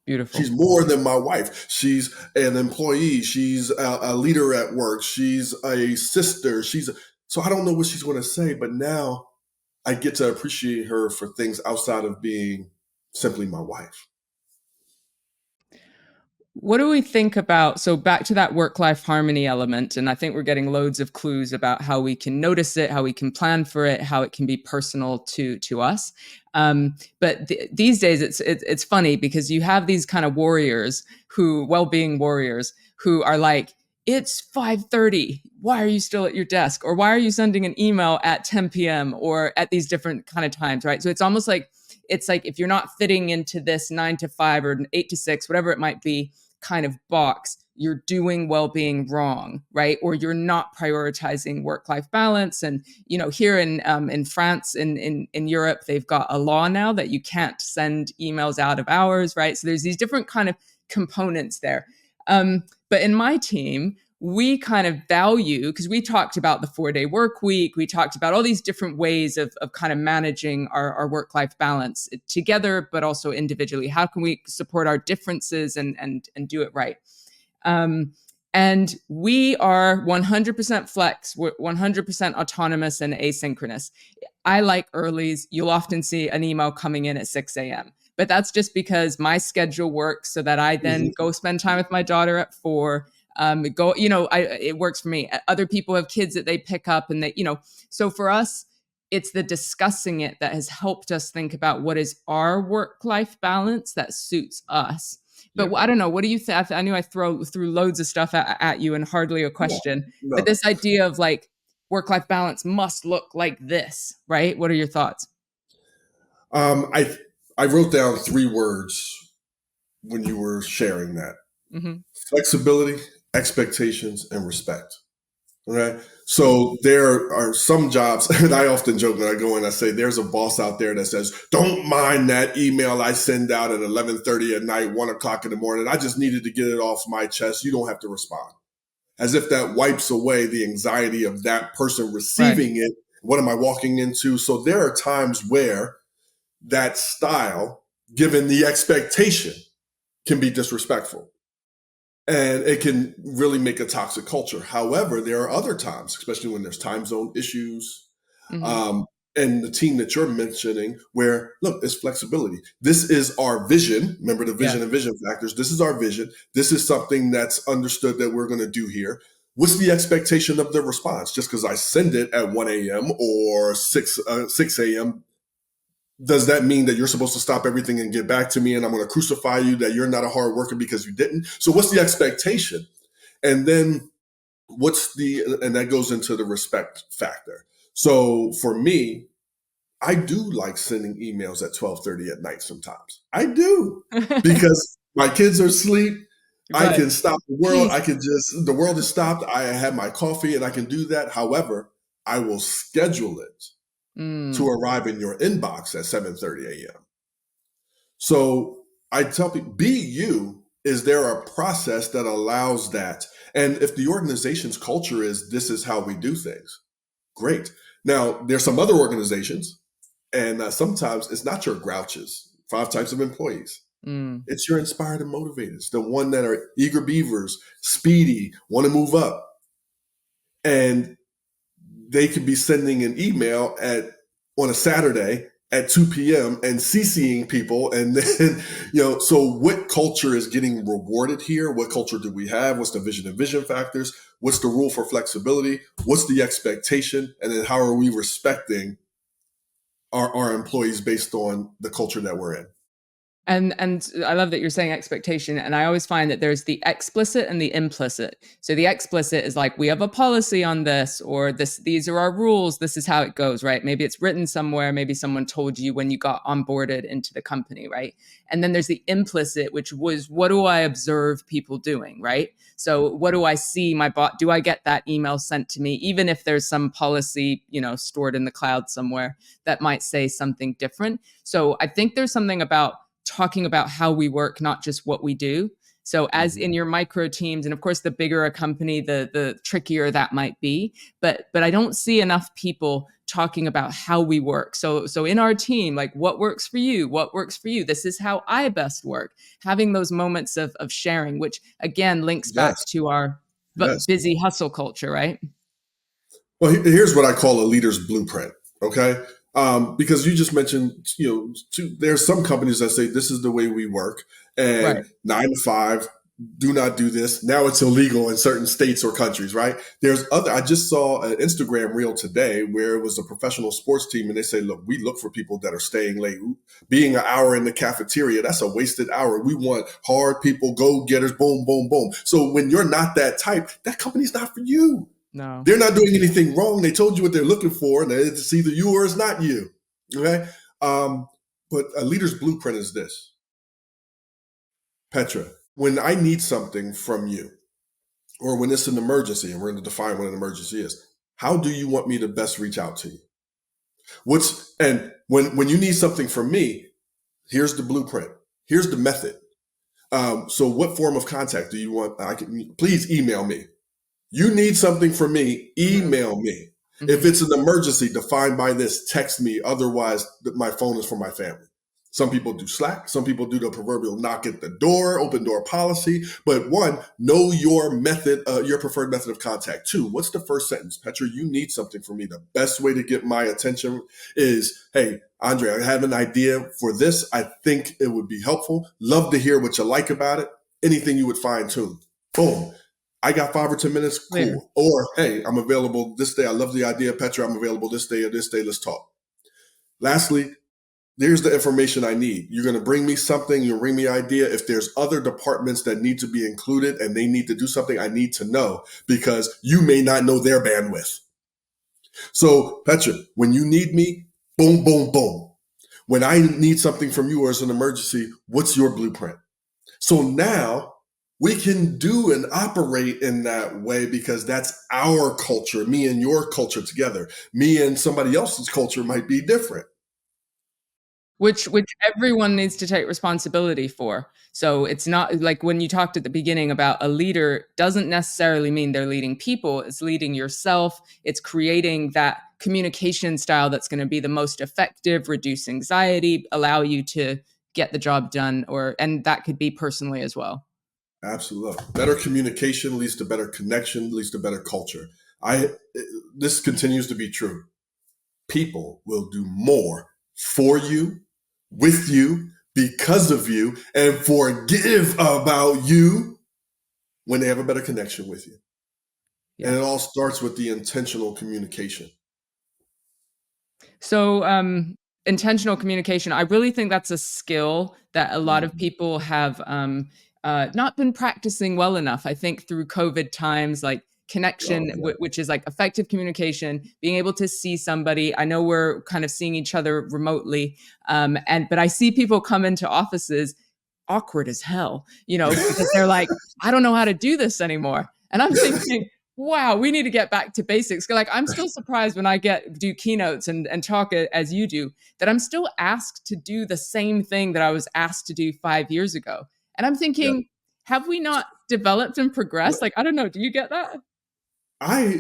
She's Beautiful. more than my wife. She's an employee. She's a leader at work. She's a sister. So I don't know what she's going to say, but now I get to appreciate her for things outside of being simply my wife. What do we think about, so back to that work life harmony element, and I think we're getting loads of clues about how we can notice it, how we can plan for it, how it can be personal to us. But these days it's funny because you have these kind of warriors, who well-being warriors, who are like, it's 5:30, why are you still at your desk, or why are you sending an email at 10 p.m. or at these different kind of times, right? So it's like if you're not fitting into this 9 to 5 or 8 to 6, whatever it might be, kind of box, you're doing well-being wrong, right? Or you're not prioritizing work-life balance. And here in France, in Europe, they've got a law now that you can't send emails out of hours, right? So there's these different kind of components there. But in my team, we kind of value, because we talked about the 4-day work week, we talked about all these different ways of kind of managing our work-life balance together, but also individually. How can we support our differences and do it right? Um, and we are 100% flex, we're 100% autonomous and asynchronous. I like earlies. You'll often see an email coming in at 6 a.m. But that's just because my schedule works so that I then Mhm. go spend time with my daughter at 4. It works for me. Other people have kids that they pick up, and so for us, it's the discussing it that has helped us think about what is our work life balance that suits us. But Yep. I don't know. What do you think? I knew I threw loads of stuff at you and hardly a No, question. But no. this idea of like work life balance must look like this, right? What are your thoughts? I wrote down 3 words when you were sharing that: Hmm. flexibility, expectations, and respect. Right. So there are some jobs, and I often joke when I go in, I say, there's a boss out there that says, don't mind that email I send out at 11:30 at night, 1 o'clock in the morning. I just needed to get it off my chest. You don't have to respond. As if that wipes away the anxiety of that person Right. receiving it. What am I walking into? So there are times where that style, given the expectation, can be disrespectful and it can really make a toxic culture. However, there are other times, especially when there's time zone issues, Hmm. um, and the team that you're mentioning, where look, it's flexibility. This is our vision. Remember the Yeah. vision and vision factors. This is our vision. This is something that's understood that we're going to do here. What's the expectation of the response? Just because I send it at 1 a.m. or 6 a.m., does that mean that you're supposed to stop everything and get back to me and I'm going to crucify you that you're not a hard worker because you didn't? So what's the expectation? And then and that goes into the respect factor. So for me, I do like sending emails at 12:30 at night sometimes. I do because my kids are asleep. I Right. can stop the world. Peace. The world is stopped. I have my coffee and I can do that. However, I will schedule it to Mm, arrive in your inbox at 7:30 a.m. So I tell people, be you. Is there a process that allows that? And if the organization's culture is this is how we do things, great. Now, there's some other organizations, and sometimes it's not your grouches, five types of employees. mm. It's your inspired and motivators, the one that are eager beavers, speedy, want to move up. And they could be sending an email at on a Saturday at 2 p.m. and CCing people. And then, so what culture is getting rewarded here? What culture do we have? What's the vision and vision factors? What's the rule for flexibility? What's the expectation? And then how are we respecting our employees based on the culture that we're in? And I love that you're saying expectation. And I always find that there's the explicit and the implicit. So the explicit is like, we have a policy on this, or these are our rules, this is how it goes, right? Maybe it's written somewhere, maybe someone told you when you got onboarded into the company, right? And then there's the implicit, which was, what do I observe people doing, right? So what do I see my bot? Do I get that email sent to me, even if there's some policy, stored in the cloud somewhere that might say something different? So I think there's something about talking about how we work, not just what we do. So as Mhm. in your micro teams, and of course the bigger a company, the trickier that might be. But I don't see enough people talking about how we work. So in our team, like, what works for you? What works for you? This is how I best work. Having those moments of sharing, which again links back Yes, to our yes. busy hustle culture, right? Well, here's what I call a leader's blueprint. Okay, because you just mentioned, there's some companies that say this is the way we work, Right. and 9 to 5. Do not do this. Now it's illegal in certain states or countries, right? There's other. I just saw an Instagram reel today where it was a professional sports team, and they say, "Look, we look for people that are staying late. Being an hour in the cafeteria, that's a wasted hour. We want hard people, go getters, boom, boom, boom." So when you're not that type, that company's not for you. No. They're not doing anything wrong. They told you what they're looking for, and it's either you or it's not you. Okay. Um, but a leader's blueprint is this, Petra. When I need something from you, or when it's an emergency, and we're going to define what an emergency is, how do you want me to best reach out to you? When you need something from me, here's the blueprint. Here's the method. So what form of contact do you want? Please email me. You need something from me, Mm-hmm. email me. If Mm-hmm. it's an emergency defined by this, text me. Otherwise, my phone is for my family. Some people do Slack. Some people do the proverbial knock at the door, open door policy. But one, know your method, your preferred method of contact. Two, what's the first sentence? Petra, you need something from me. The best way to get my attention is, hey, Andre, I have an idea for this. I think it would be helpful. Love to hear what you like about it. Anything you would fine tune. Boom. I got 5 or 10 minutes, Clear. cool. Or, hey, I'm available this day. I love the idea, Petra. I'm available this day or this day. Let's talk. Lastly, there's the information I need. You're going to bring me something. You'll bring me an idea. If there's other departments that need to be included and they need to do something, I need to know because you may not know their bandwidth. So, Petra, when you need me, boom, boom, boom. When I need something from you or it's an emergency, what's your blueprint? So now we can do and operate in that way because that's our culture, me and your culture together. Me and somebody else's culture might be different. Which everyone needs to take responsibility for. So it's not like when you talked at the beginning about a leader doesn't necessarily mean they're leading people, it's leading yourself, it's creating that communication style that's going to be the most effective, reduce anxiety, allow you to get the job done, or and that could be personally as well. Absolutely. Better communication leads to better connection, leads to better culture. I This continues to be true. People will do more for you, with you, because of you, and forgive about you when they have a better connection with you. And it Yes. all starts with the intentional communication. So, intentional communication, I really think that's a skill that a lot of Mhm. people have not been practicing well enough. I think through COVID times, like Oh, connection, yeah. which is like effective communication, being able to see somebody. I know we're kind of seeing each other remotely, but I see people come into offices awkward as hell, because they're like, I don't know how to do this anymore. And I'm thinking, wow, we need to get back to basics. Like, I'm still surprised when I do keynotes and talk as you do, that I'm still asked to do the same thing that I was asked to do 5 years ago. And I'm Yeah. thinking, have we not developed and progressed? Like, I don't know. Do you get that? I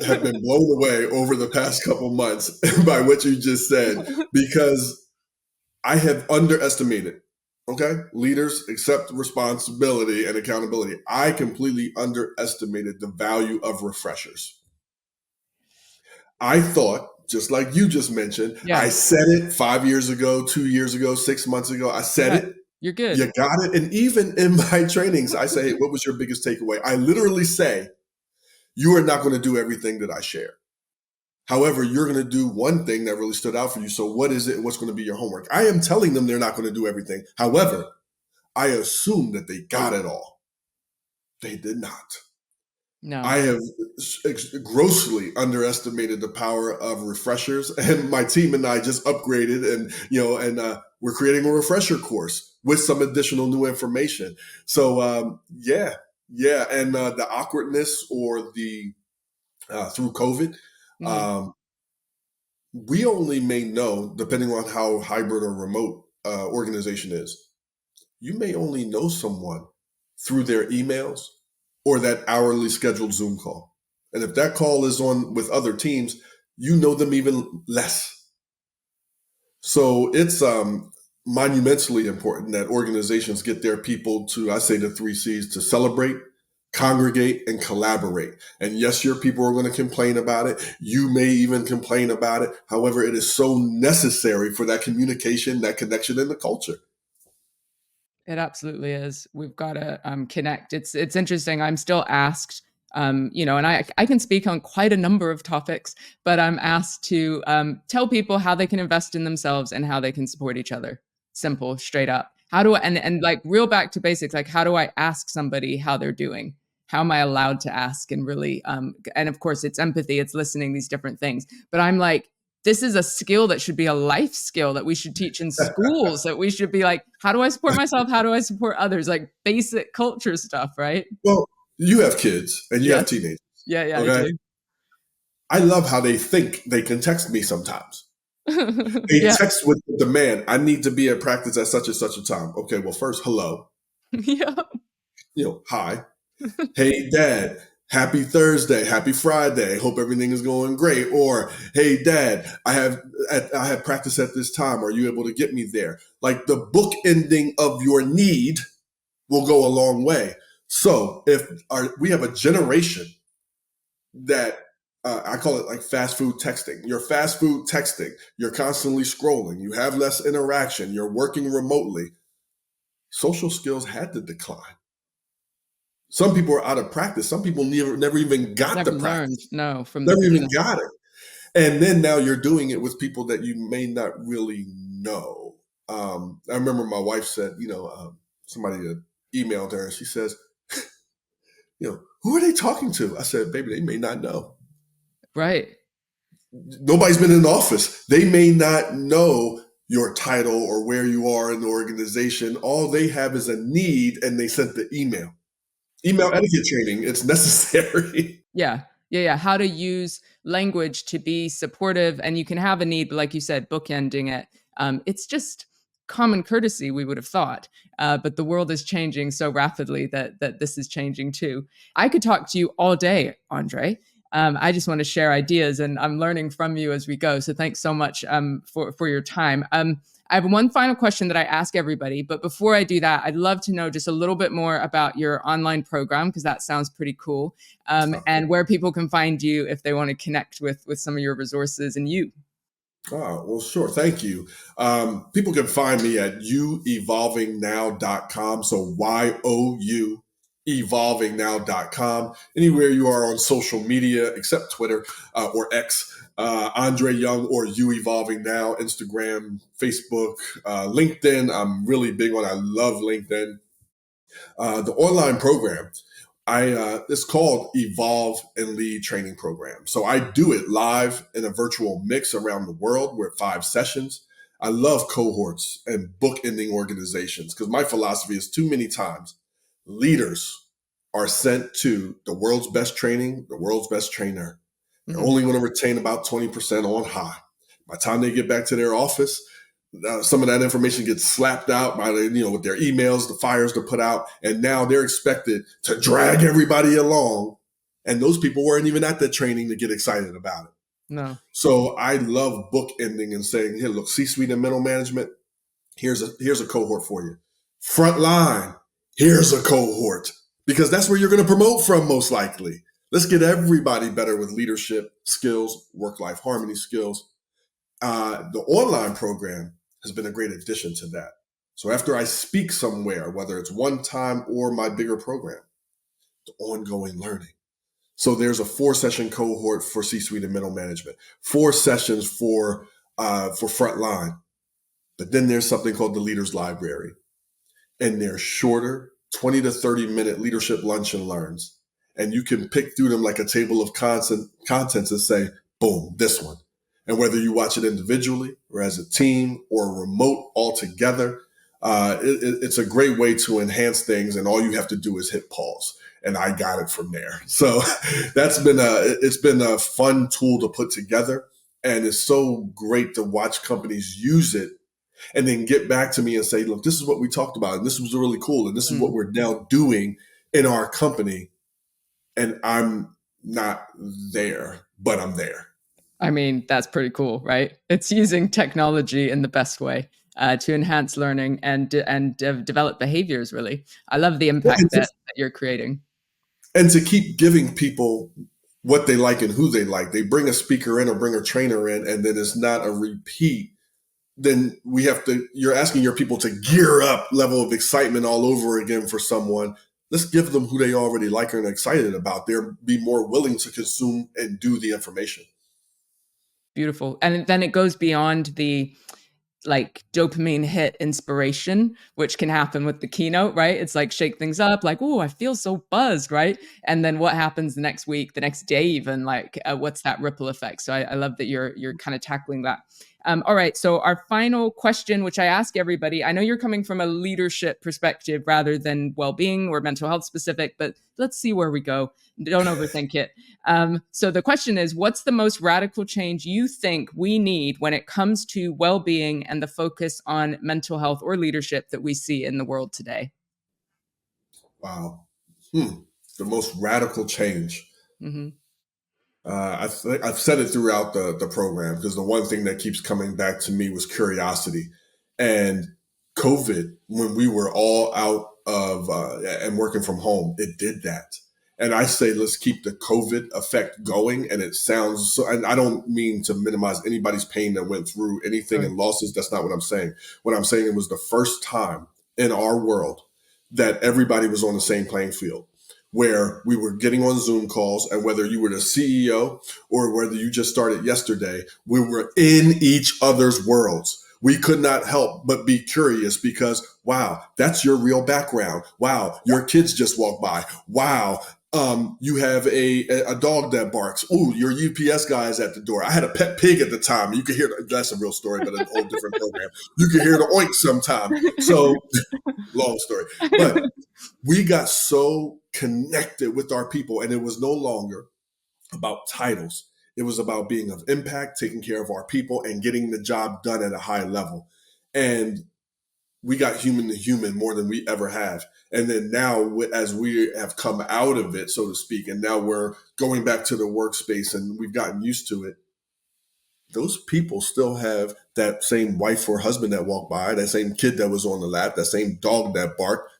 have been blown away over the past couple months by what you just said, because I have underestimated. Okay, leaders accept responsibility and accountability. I completely underestimated the value of refreshers. I thought, just like you just mentioned, I Yeah. said it 5 years ago, 2 years ago, 6 months ago. I said Yeah. it. You're good. You got it. And even in my trainings, I say, hey, what was your biggest takeaway? I literally say, you are not going to do everything that I share. However, you're going to do one thing that really stood out for you. So what is it and what's going to be your homework? I am telling them they're not going to do everything. However, I assume that they got it all. They did not. No. I have grossly underestimated the power of refreshers, and my team and I just upgraded, and we're creating a refresher course with some additional new information. So yeah, and the awkwardness or the through COVID, Mhm. um, we only may know, depending on how hybrid or remote organization is, you may only know someone through their emails or that hourly scheduled Zoom call. And if that call is on with other teams, you know them even less. So it's monumentally important that organizations get their people to, I say the three C's, to celebrate, congregate, and collaborate. And yes, your people are going to complain about it. You may even complain about it. However, it is so necessary for that communication, that connection, and the culture. It absolutely is. We've got to connect. It's interesting. I'm still asked, and I can speak on quite a number of topics, but I'm asked to tell people how they can invest in themselves and how they can support each other. Simple, straight up. How do I and like real back to basics? Like, how do I ask somebody how they're doing? How am I allowed to ask and really? And of course, it's empathy, it's listening, these different things. But I'm like, this is a skill that should be a life skill that we should teach in schools, that we should be like, how do I support myself, how do I support others, like basic culture stuff, right? Well, you have kids and you have Yes. teenagers. Yeah, I Okay. do. I love how they think they can text me sometimes. They Yeah. text with the demand, I need to be at practice at such and such a time. Okay, well, first, hello. Yeah. Hi. Hey, Dad, happy Thursday, happy Friday. Hope everything is going great. Or, hey, Dad, I have practice at this time. Are you able to get me there? Like, the book ending of your need will go a long way. So if we have a generation that I call it like fast food texting. You're fast food texting. You're constantly scrolling. You have less interaction. You're working remotely. Social skills had to decline. Some people are out of practice. Some people never even got Never the learned, practice. no, from the Never even beginning. got it. And then now you're doing it with people that you may not really know. I remember my wife said, somebody emailed her and she says, who are they talking to? I said, baby, they may not know. Right. Nobody's been in the office. They may not know your title or where you are in the organization. All they have is a need and they sent the email. Email etiquette training, it's necessary. Yeah. How to use language to be supportive, and you can have a need, but like you said, bookending it. It's just common courtesy, we would have thought, but the world is changing so rapidly that this is changing too. I could talk to you all day, Andre. I just want to share ideas, and I'm learning from you as we go. So thanks so much for your time. I have one final question that I ask everybody, but before I do that, I'd love to know just a little bit more about your online program, because that sounds pretty cool, and where people can find you if they want to connect with some of your resources and you. Oh, well, sure. Thank you. People can find me at youevolvingnow.com. So YOU evolvingnow.com. Anywhere you are on social media, except Twitter or X, Andre Young or You Evolving Now, Instagram, Facebook, LinkedIn. I'm really big on, I love LinkedIn. The online program, it's called Evolve and Lead Training Program. So I do it live in a virtual mix around the world. We're at 5 sessions. I love cohorts and bookending organizations because my philosophy is too many times leaders are sent to the world's best training, the world's best trainer. They're Mhm. only going to retain about 20% on high. By the time they get back to their office, some of that information gets slapped out by with their emails, the fires to put out, and now they're expected to drag everybody along. And those people weren't even at the training to get excited about it. No. So I love bookending and saying, "Here, look, C-suite and middle management. Here's a cohort for you. Front line, here's a cohort because that's where you're going to promote from most likely. Let's get everybody better with leadership skills, work-life harmony skills. The online program has been a great addition to that. So after I speak somewhere, whether it's one time or my bigger program, the ongoing learning. So there's a 4-session cohort for C-suite and middle management, 4 sessions for frontline. But then there's something called the Leaders Library, and they're shorter, 20 to 30-minute leadership lunch and learns. And you can pick through them like a table of contents and say, boom, this one. And whether you watch it individually or as a team or remote altogether, it's a great way to enhance things. And all you have to do is hit pause. And I got it from there. So it's been a fun tool to put together. And it's so great to watch companies use it and then get back to me and say, look, this is what we talked about, and this was really cool, and this is what Mm. we're now doing in our company. And I'm not there, but I'm there. I mean, that's pretty cool, right? It's using technology in the best way to enhance learning and develop behaviors. Really, I love the Well, impact and, to, that you're creating. and to keep giving people what they like and who they like. They bring a speaker in or bring a trainer in, and then it's not a repeat. Then you're asking your people to gear up level of excitement all over again for someone. Let's give them who they already like and are excited about. They'll be more willing to consume and do the information. Beautiful, and then it goes beyond the like dopamine hit inspiration, which can happen with the keynote, right? It's like shake things up, like, oh, I feel so buzzed, right? And then what happens the next week, the next day, even like, what's that ripple effect? So I love that you're kind of tackling that. All right. So our final question, which I ask everybody, I know you're coming from a leadership perspective rather than well-being or mental health specific, but let's see where we go. Don't overthink it. So the question is, what's the most radical change you think we need when it comes to well-being and the focus on mental health or leadership that we see in the world today? Wow. The most radical change. Mm-hmm. I've said it throughout the program because the one thing that keeps coming back to me was curiosity. And COVID, when we were all out of and working from home, it did that. And I say, let's keep the COVID effect going. And it sounds so, and I don't mean to minimize anybody's pain that went through anything Sure. and losses. That's not what I'm saying. What I'm saying, it was the first time in our world that everybody was on the same playing field, where we were getting on Zoom calls, and whether you were the CEO or whether you just started yesterday, we were in each other's worlds. We could not help but be curious because, wow, that's your real background. Wow, your kids just walked by. Wow, you have a dog that barks. Ooh, your UPS guy is at the door. I had a pet pig at the time. You could hear, that's a real story, but a whole different program. You could hear the oink sometime. So long story. But we got so connected with our people, and it was no longer about titles. It was about being of impact, taking care of our people, and getting the job done at a high level. And we got human to human more than we ever have. And then now, as we have come out of it, so to speak, and now we're going back to the workspace and we've gotten used to it, those people still have that same wife or husband that walked by, that same kid that was on the lap, that same dog that barked.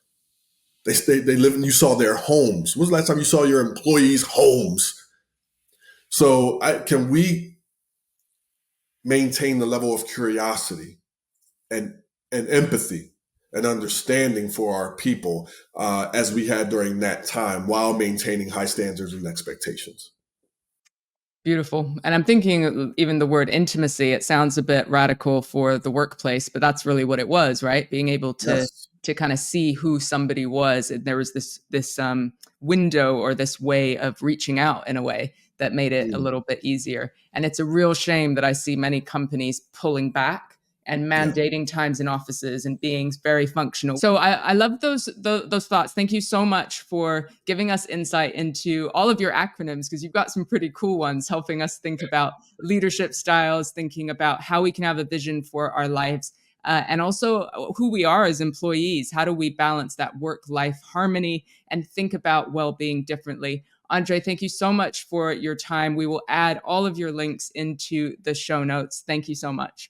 They live and you saw their homes. When was the last time you saw your employees' homes? So can we maintain the level of curiosity and empathy and understanding for our people as we had during that time while maintaining high standards and expectations? Beautiful. And I'm thinking even the word intimacy, it sounds a bit radical for the workplace, but that's really what it was, right? Being able Yes. to kind of see who somebody was. And there was this window or this way of reaching out in a way that made it a Mm. little bit easier. And it's a real shame that I see many companies pulling back and Yeah. mandating times in offices and being very functional. So I love those thoughts. Thank you so much for giving us insight into all of your acronyms, because you've got some pretty cool ones, helping us think about leadership styles, thinking about how we can have a vision for our lives, and also who we are as employees. How do we balance that work-life harmony and think about well-being differently? Andre, thank you so much for your time. We will add all of your links into the show notes. Thank you so much.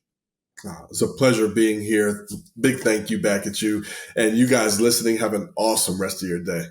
It's a pleasure being here. Big thank you back at you. And you guys listening, have an awesome rest of your day.